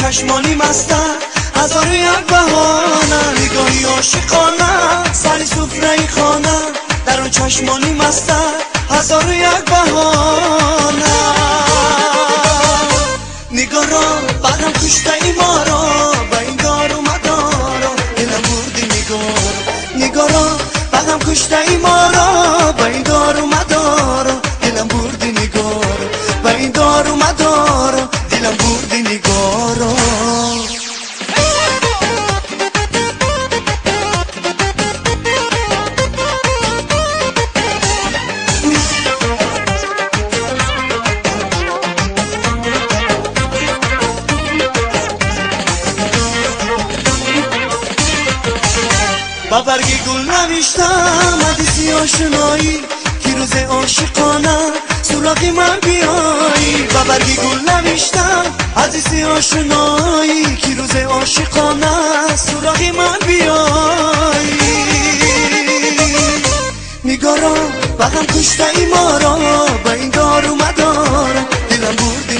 چشمانی مستن، هزار و یک بهانه، نگاهی عاشقانه، سری سفره خانه، در اون چشمانی مستن، هزار و یک بهانه. نگاه را بعدم کشته ای ما را، به این دار و مدارا دلم بردی نگاه را بعدم کشته ای ما را، به این دار و مدارا دلم بردی نگاه، به این دار و مدارا دلم بردی نگاه را. با برگی گل نوشتم حدیثی آشنایی، که روز عاشقانه سراغی من بیایی. با برگی گل نوشتم حدیثی آشنایی، که روز عاشقانه سراغی من بیایی. نگاه را بعدم کشته ای ما را، به این دار و مدار دلم بردی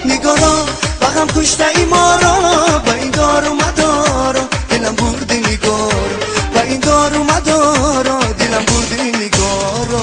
نگاه را بعدم کشته ای ما را، به این دار و مدار دلم بردی نگاه، به این دار و مدار دلم بردی نگاه را.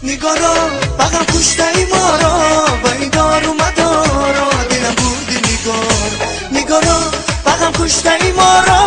نگاه را بغم کشته ای ما را، به این دار و مدارا دلم بردی نگاه را. بغم کشته ای ما را،